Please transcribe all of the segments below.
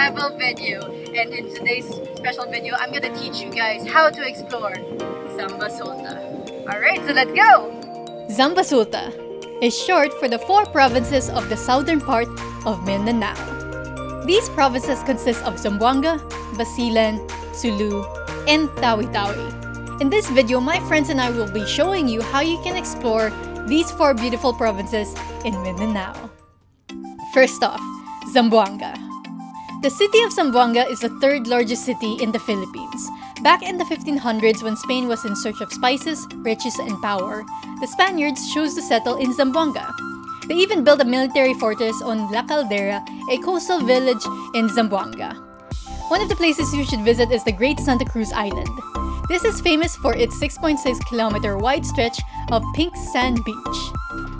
travel video, and in today's special video, I'm gonna teach you guys how to explore ZAMBASULTA. Alright, so let's go! ZAMBASULTA is short for the 4 provinces of the southern part of Mindanao. These provinces consist of Zamboanga, Basilan, Sulu, and Tawi-Tawi. In this video, my friends and I will be showing you how you can explore these 4 beautiful provinces in Mindanao. First off, Zamboanga. The city of Zamboanga is the 3rd largest city in the Philippines. Back in the 1500s, when Spain was in search of spices, riches, and power, the Spaniards chose to settle in Zamboanga. They even built a military fortress on La Caldera, a coastal village in Zamboanga. One of the places you should visit is the Great Santa Cruz Island. This is famous for its 6.6-kilometer wide stretch of pink sand beach.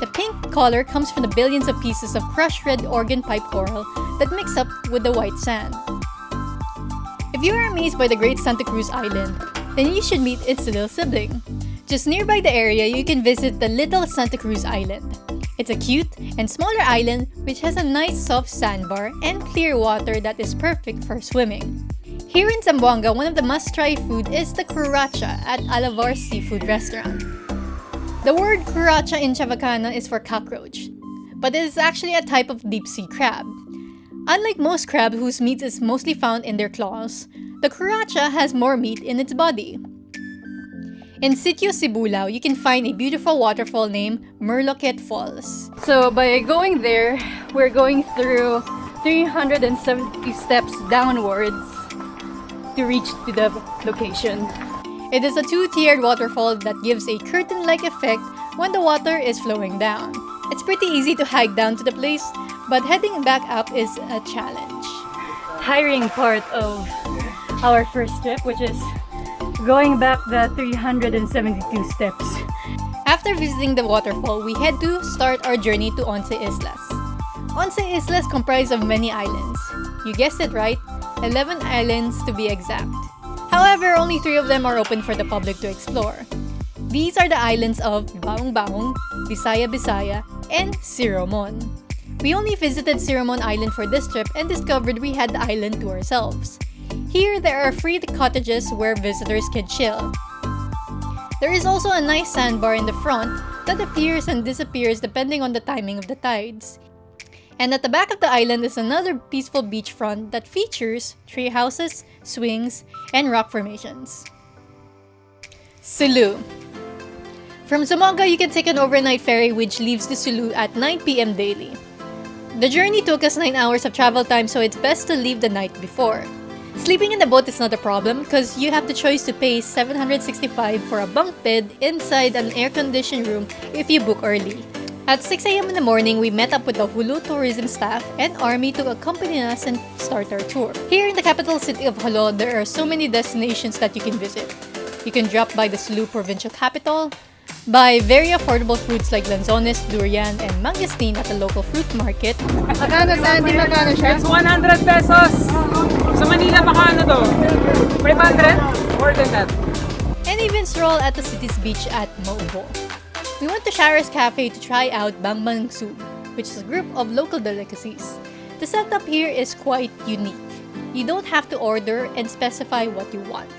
The pink color comes from the billions of pieces of crushed red organ pipe coral that mix up with the white sand. If you are amazed by the Great Santa Cruz Island, then you should meet its little sibling. Just nearby the area, you can visit the Little Santa Cruz Island. It's a cute and smaller island which has a nice soft sandbar and clear water that is perfect for swimming. Here in Zamboanga, one of the must-try food is the cucaracha at Alavar Seafood Restaurant. The word cucaracha in Chavacano is for cockroach, but it is actually a type of deep-sea crab. Unlike most crab whose meat is mostly found in their claws, the cucaracha has more meat in its body. In Sitio Sibulao, you can find a beautiful waterfall named Merloquet Falls. So by going there, we're going through 370 steps downwards to reach to the location. It is a 2-tiered waterfall that gives a curtain-like effect when the water is flowing down. It's pretty easy to hike down to the place, but heading back up is a challenge. Tiring part of our first trip, which is going back the 372 steps. After visiting the waterfall, we had to start our journey to Once Islas. Once Islas comprise of many islands. You guessed it right, 11 islands to be exact. However, only 3 of them are open for the public to explore. These are the islands of Baong-Baong, Bisaya-Bisaya, and Siromon. We only visited Siromon Island for this trip and discovered we had the island to ourselves. Here, there are free cottages where visitors can chill. There is also a nice sandbar in the front that appears and disappears depending on the timing of the tides. And at the back of the island is another peaceful beachfront that features tree houses, swings, and rock formations. Sulu. From Zamboanga, you can take an overnight ferry which leaves to Sulu at 9 p.m. daily. The journey took us 9 hours of travel time, so it's best to leave the night before. Sleeping in the boat is not a problem because you have the choice to pay 765 for a bunk bed inside an air-conditioned room if you book early. At 6 a.m. in the morning, we met up with the Jolo tourism staff and army to accompany us and start our tour. Here in the capital city of Jolo, there are so many destinations that you can visit. You can drop by the Sulu provincial capital, buy very affordable fruits like lanzones, durian, and mangosteen at the local fruit market. Magkano sa atin, magkano siya? It's 100 pesos! Sa Manila, baka ano to? 500? More than that. And even stroll at the city's beach at Mobo. We went to Shara's Cafe to try out Bangbang Soup, which is a group of local delicacies. The setup here is quite unique. You don't have to order and specify what you want.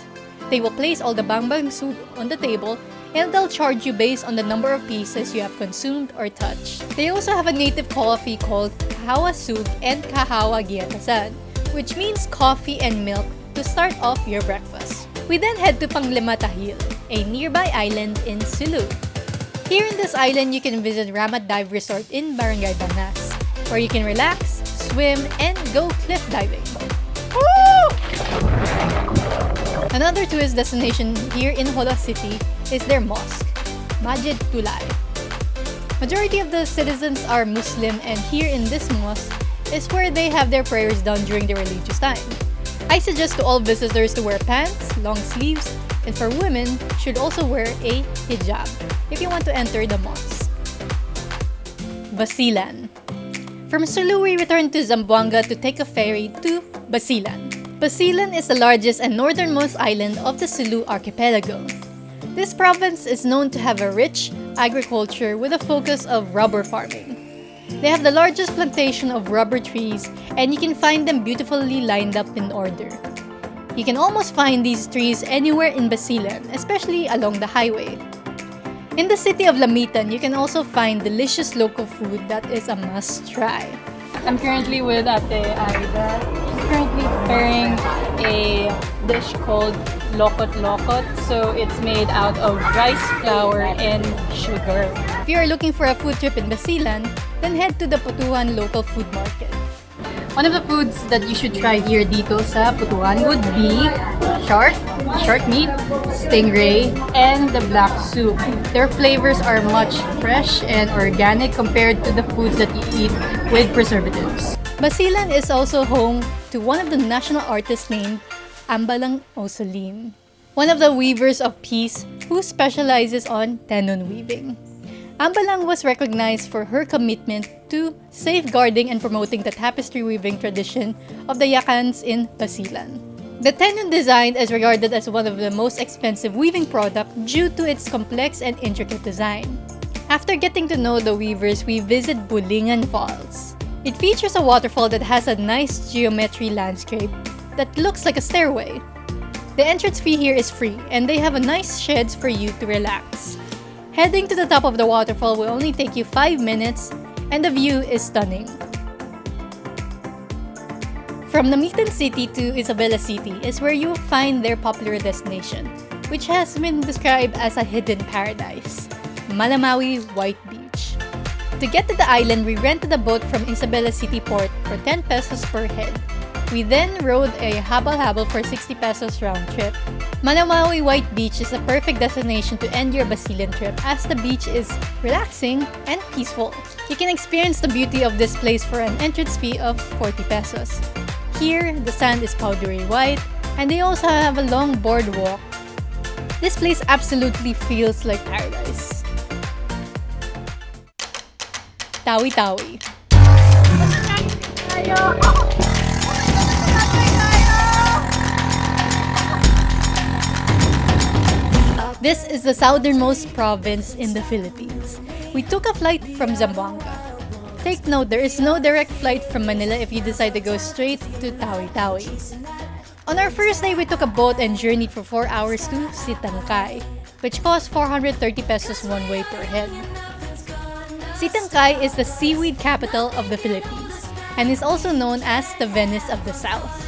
They will place all the Bangbang Soup on the table and they'll charge you based on the number of pieces you have consumed or touched. They also have a native coffee called Kahawa Soup and Kahawa Giatasan, which means coffee and milk to start off your breakfast. We then head to Panglimata Hill, a nearby island in Sulu. Here in this island, you can visit Ramat Dive Resort in Barangay Banas, where you can relax, swim, and go cliff diving. Woo! Another tourist destination here in Jolo City is their mosque, Masjid Tulay. Majority of the citizens are Muslim, and here in this mosque is where they have their prayers done during the religious time. I suggest to all visitors to wear pants, long sleeves, and for women, should also wear a hijab if you want to enter the mosque. Basilan. From Sulu, we returned to Zamboanga to take a ferry to Basilan. Basilan is the largest and northernmost island of the Sulu archipelago. This province is known to have a rich agriculture with a focus of rubber farming. They have the largest plantation of rubber trees, and you can find them beautifully lined up in order. You can almost find these trees anywhere in Basilan, especially along the highway. In the city of Lamitan, you can also find delicious local food that is a must-try. I'm currently with Ate Aida. She's currently preparing a dish called lokot-lokot. So it's made out of rice flour and sugar. If you are looking for a food trip in Basilan, then head to the Putuan local food market. One of the foods that you should try here dito sa Putuan would be shark meat, stingray, and the black soup. Their flavors are much fresh and organic compared to the foods that you eat with preservatives. Basilan is also home to one of the national artists named Ambalang Osolin, one of the weavers of peace who specializes on tenon weaving. Ambalang was recognized for her commitment to safeguarding and promoting the tapestry weaving tradition of the Yakans in Basilan. The tenon design is regarded as one of the most expensive weaving products due to its complex and intricate design. After getting to know the weavers, we visit Bulingan Falls. It features a waterfall that has a nice geometry landscape that looks like a stairway. The entrance fee here is free, and they have a nice sheds for you to relax. Heading to the top of the waterfall will only take you 5 minutes, and the view is stunning. From Namitan City to Isabela City is where you will find their popular destination, which has been described as a hidden paradise, Malamawi White Beach. To get to the island, we rented a boat from Isabela City Port for 10 pesos per head. We then rode a habal-habal for 60 pesos round trip. Malamawi White Beach is a perfect destination to end your Basilan trip as the beach is relaxing and peaceful. You can experience the beauty of this place for an entrance fee of 40 pesos. Here, the sand is powdery white, and they also have a long boardwalk. This place absolutely feels like paradise. Tawi-Tawi. This is the southernmost province in the Philippines. We took a flight from Zamboanga. Take note, there is no direct flight from Manila if you decide to go straight to Tawi-Tawi. On our first day, we took a boat and journeyed for 4 hours to Sitangkai, which cost 430 pesos one way per head. Sitangkai is the seaweed capital of the Philippines and is also known as the Venice of the South.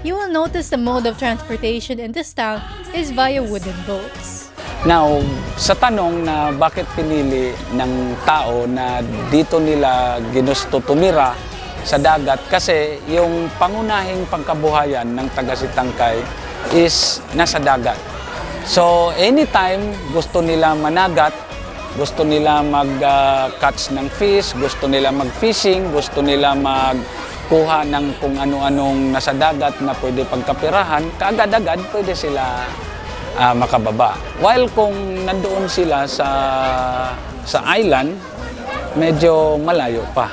You will notice the mode of transportation in this town is via wooden boats. Now, sa tanong na bakit pinili ng tao na dito nila ginusto tumira sa dagat, kasi yung pangunahing pangkabuhayan ng taga Sitangkai is nasa dagat. So, anytime gusto nila managat, gusto nila mag-catch ng fish, gusto nila mag-fishing, gusto nila magkuha ng kung ano-anong nasa dagat na pwede pagkapirahan, kaagad-agad pwede sila makababa. While kung nandoon sila sa island, medyo malayo pa.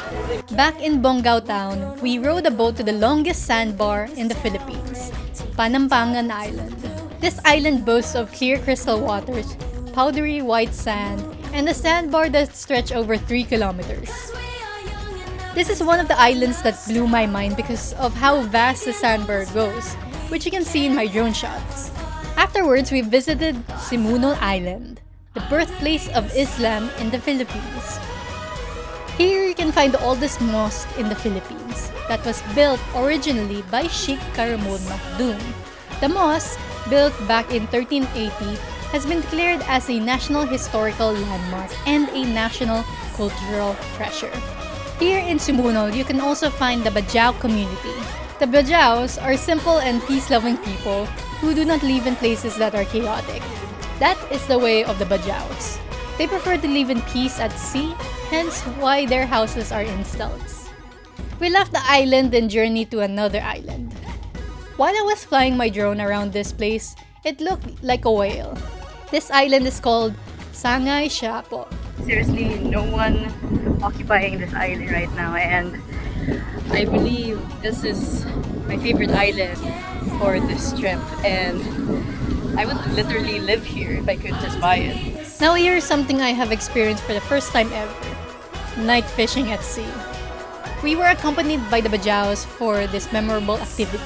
Back in Bongao Town, we rode a boat to the longest sandbar in the Philippines, Panampangan Island. This island boasts of clear crystal waters, powdery white sand, and a sandbar that stretch over 3 kilometers. This is one of the islands that blew my mind because of how vast the sandbar goes, which you can see in my drone shots. Afterwards, we visited Simunol Island, the birthplace of Islam in the Philippines. Here you can find the oldest mosque in the Philippines that was built originally by Sheikh Karamul Makdum. The mosque, built back in 1380, has been declared as a National Historical Landmark and a National Cultural Treasure. Here in Simunol, you can also find the Bajau Community. The Bajaus are simple and peace-loving people who do not live in places that are chaotic. That is the way of the Bajaus. They prefer to live in peace at sea, hence why their houses are in stilts. We left the island and journeyed to another island. While I was flying my drone around this place, it looked like a whale. This island is called Sangay Siapo. Seriously, no one occupying this island right now, and I believe this is my favorite island for this trip, and I would literally live here if I could just buy it. Now here's something I have experienced for the first time ever. night fishing at sea. We were accompanied by the Bajaus for this memorable activity.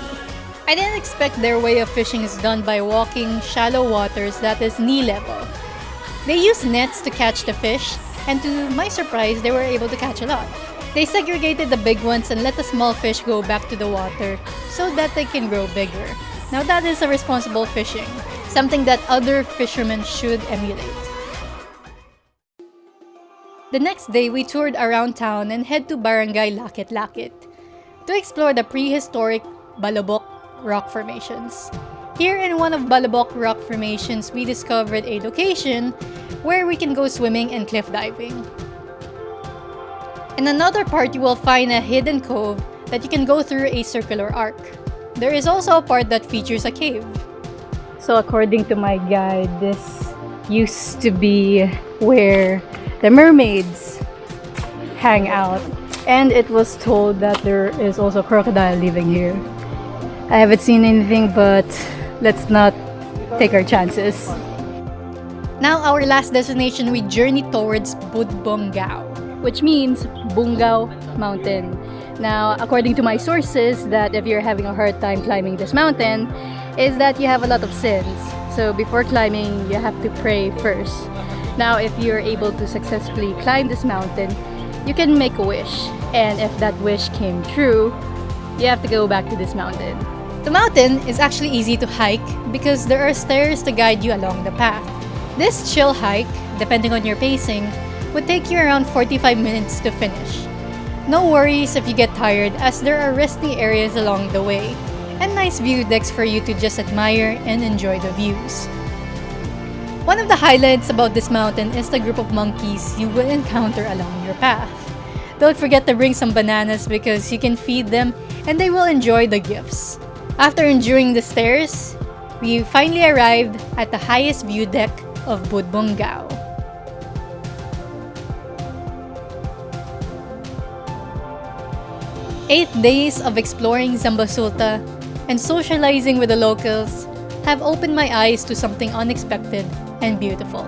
I didn't expect their way of fishing is done by walking shallow waters that is knee level. They use nets to catch the fish, and to my surprise, they were able to catch a lot. They segregated the big ones and let the small fish go back to the water so that they can grow bigger. Now that is a responsible fishing, something that other fishermen should emulate. The next day, we toured around town and head to Barangay Lakit-Lakit to explore the prehistoric Balabok rock formations. Here in one of Balabok rock formations, we discovered a location where we can go swimming and cliff diving. In another part, you will find a hidden cove that you can go through a circular arc. There is also a part that features a cave. So according to my guide, this used to be where the mermaids hang out. And it was told that there is also a crocodile living here. I haven't seen anything, but let's not take our chances. Now, our last destination, we journey towards Budbongao, which means Bungao Mountain. Now, according to my sources, that if you're having a hard time climbing this mountain, is that you have a lot of sins. So before climbing, you have to pray first. Now, if you're able to successfully climb this mountain, you can make a wish. And if that wish came true, you have to go back to this mountain. The mountain is actually easy to hike because there are stairs to guide you along the path. This chill hike, depending on your pacing, would take you around 45 minutes to finish. No worries if you get tired, as there are resting areas along the way and nice view decks for you to just admire and enjoy the views. One of the highlights about this mountain is the group of monkeys you will encounter along your path. Don't forget to bring some bananas because you can feed them and they will enjoy the gifts. After enduring the stairs, we finally arrived at the highest view deck of Budbongao. 8 days of exploring ZAMBASULTA and socializing with the locals have opened my eyes to something unexpected and beautiful.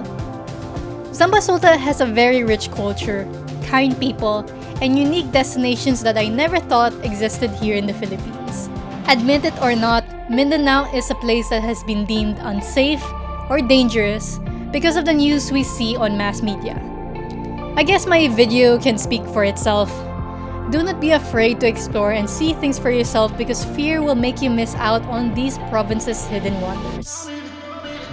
ZAMBASULTA has a very rich culture, kind people, and unique destinations that I never thought existed here in the Philippines. Admit it or not, Mindanao is a place that has been deemed unsafe or dangerous because of the news we see on mass media. I guess my video can speak for itself. Do not be afraid to explore and see things for yourself because fear will make you miss out on these provinces' hidden wonders.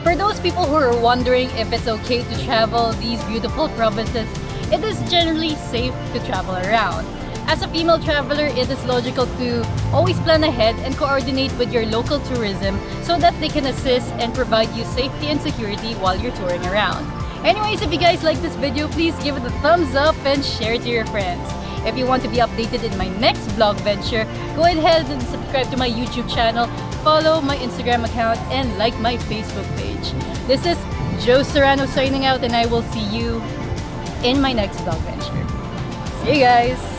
For those people who are wondering if it's okay to travel these beautiful provinces, it is generally safe to travel around. As a female traveler, it is logical to always plan ahead and coordinate with your local tourism so that they can assist and provide you safety and security while you're touring around. Anyways, if you guys like this video, please give it a thumbs up and share it to your friends. If you want to be updated in my next vlog venture, go ahead and subscribe to my YouTube channel, follow my Instagram account, and like my Facebook page. This is Serrano signing out, and I will see you in my next vlog venture. See you guys!